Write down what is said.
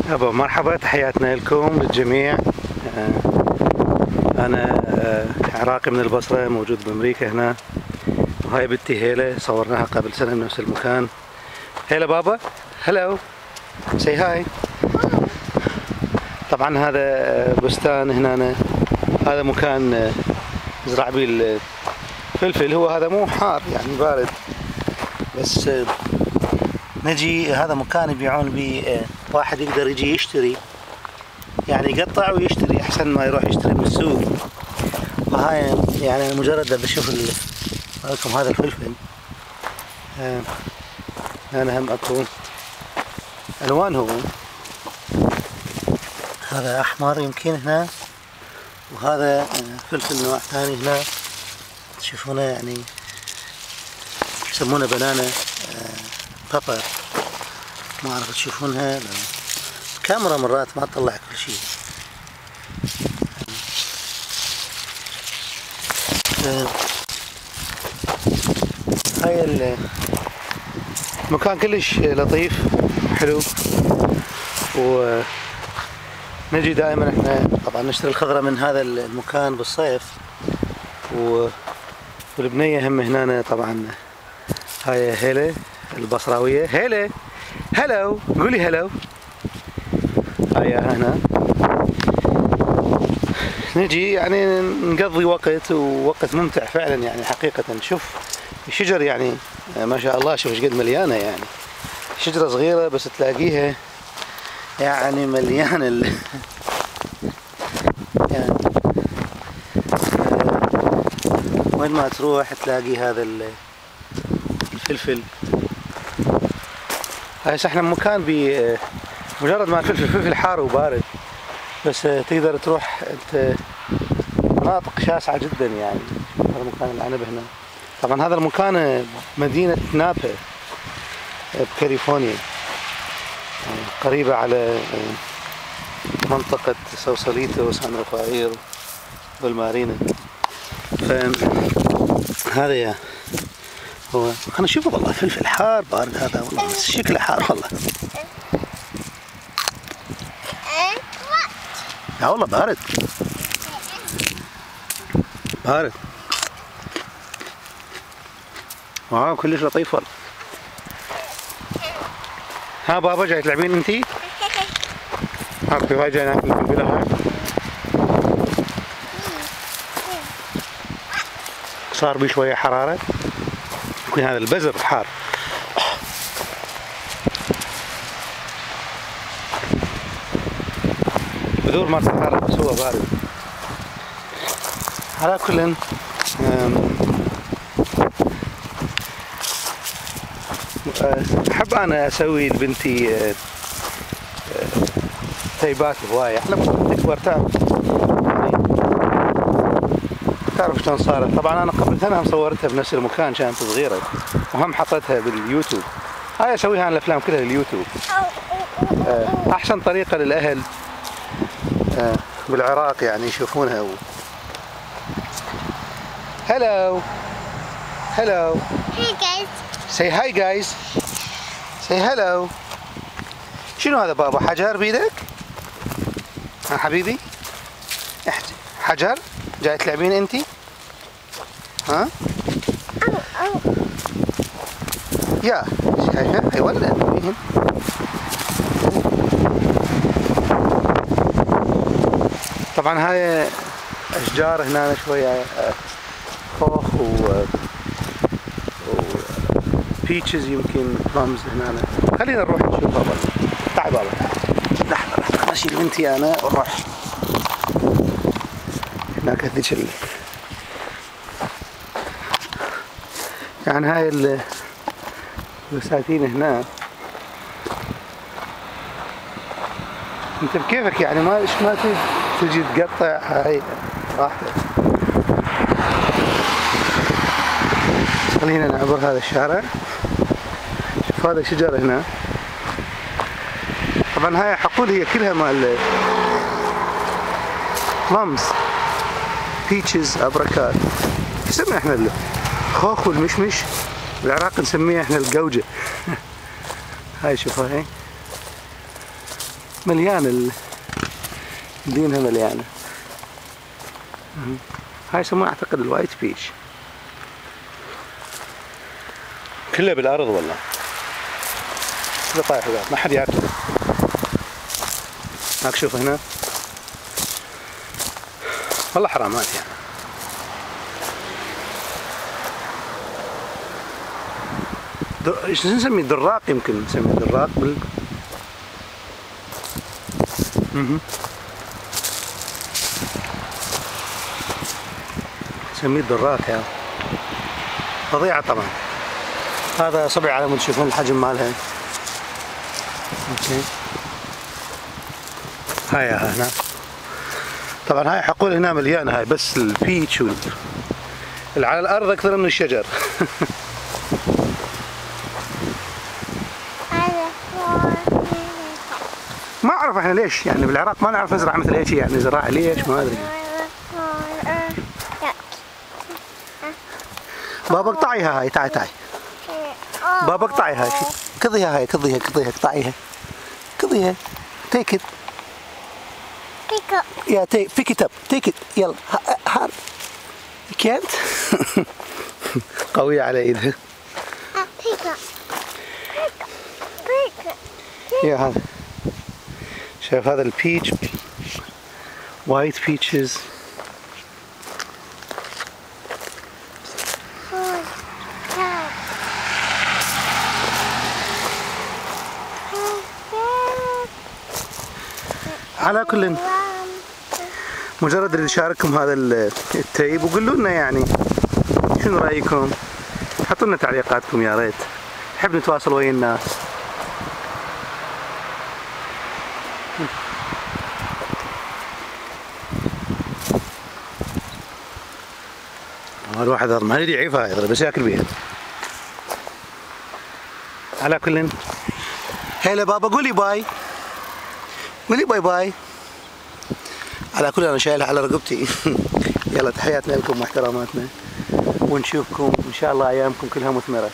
أبا مرحبا، تحياتنا لكم للجميع. أنا عراقي من البصرة، موجود بأمريكا هنا. وهاي بنتي هيلة، صورناها قبل سنة بنفس المكان. هيلة بابا، هلو، سي هاي. طبعا هذا بستان هنا، هذا مكان نزرع به الفلفل. هو هذا مو حار يعني بارد، بس نجي هذا مكان يبيعون به، واحد يقدر يجي يشتري، يعني يقطع ويشتري احسن ما يروح يشتري من السوق. وهاي يعني مجرد بشوف لكم هذا الفلفل. انا هم اكو الوان، هو هذا احمر يمكن هنا، وهذا فلفل نوع ثاني هنا تشوفونه، يعني يسمونه بنانا بابر، ما اعرف تشوفونها. الكاميرا مرات ما تطلع كل شيء. هاي المكان كلش لطيف حلو، ونجي دائما احنا طبعا نشتري الخضرة من هذا المكان بالصيف. والبنية هم هنا طبعا. هاي هيلة البصراوية. هيلة هلو، قولي هلو. هاي هنا نجي يعني نقضي وقت ممتع فعلا، يعني حقيقة. شوف الشجر يعني ما شاء الله، شوف ايش قد مليانة، يعني شجرة صغيرة بس تلاقيها يعني مليانة يعني وين ما تروح تلاقي هذا الفلفل. هاي احنا مكان مجرد ما الفلفل حار وبارد، بس تقدر تروح انت مناطق شاسعة جدا. يعني هذا مكان العنب هنا. طبعا هذا المكان مدينة نابا بكاليفورنيا، يعني قريبة على منطقة سوساليتو وسان رفائيل والمارينا. فهذا هو. خلنا نشوفه والله، فلفل حار بارد هذا والله، بس شكله حار والله. لا والله بارد بارد. واو كلش لطيف والله. ها بابا جاي تلعبين انتي؟ ها في هاي جاي ناكل الفلفلة هاي. صار بي شوية حرارة، يمكن هذا البزر حار. بذور ما صار بس هو بارد. على كل احب انا اسوي لبنتي تيبات هواية. احنا تكبر تعرف شلون صارت. طبعا انا قبل سنة هم صورتها بنفس المكان كانت صغيرة، وهم حطيتها باليوتيوب. هاي اسويها انا الافلام كلها لليوتيوب. احسن طريقة للاهل بالعراق يعني يشوفونها. Hello. Hello. Hey guys. Say hi guys. Say hello. شنو هذا بابا؟ حجر بيدك؟ ها حبيبي؟ حجر؟ جاي تلعبين انتي؟ ها؟ يا شايفة؟ هي ولد. طبعا هاي اشجار هنا شوية خوخ بيتشز، يمكن بلمز هنا. خلينا نروح نشوف بابا. تعال بابا، لحظة اشيل بنتي انا واروح هناك. هذيك يعني هاي البساتين هنا. انت بكيفك يعني، ما تجي تقطع، هاي راحتك. خلينا نعبر هذا الشارع. شوف هذا شجر هنا. طبعا هاي حقول هي كلها مال بلمز، بيتشز، ابركات. يسمى احنا الخوخ والمشمش، بالعراق نسميه احنا القوجة. هاي شوفها هاي مليان دينها مليانة. هاي يسمونها اعتقد الوايت بيتش. كلها بالارض والله. كله طايح بالارض ما حد ياكله. هاك شوف هنا والله حرامات يعني. ايش نسميه دراق، يمكن نسميه دراق نسميه دراك يعني. فظيعة طبعا. هذا صبع على مود، تشوفون الحجم مالها. اوكي هاي هنا طبعا، هاي حقول هنا مليانة، هاي بس البيتش اللي على الارض اكثر من الشجر. ما اعرف احنا ليش يعني بالعراق ما نعرف نزرع مثل هيك يعني زراعة، ليش ما ادري. بابا اقطعيها هاي، تعي بابا اقطعيها، كضيها هاي، كضيها اقطعيها، كضيها. take it. pick up. Yeah, pick it up. Take it. يلا هار. You can't. قوية على ايدها. pick up. pick up. يا هذا شايف هذا البيتش، وايت بيتشز. على كل مجرد اللي يشارككم هذا التيب وقولوا لنا يعني شنو رايكم، حطوا لنا تعليقاتكم يا ريت، نحب نتواصل ويا الناس. الواحد ما يريد يعيفها يضرب بس ياكل بيها. على كل هلا بابا قولي باي، قولي باي باي. على كل انا شايلها على رقبتي. يلا تحياتنا لكم واحتراماتنا، ونشوفكم ان شاء الله ايامكم كلها مثمره.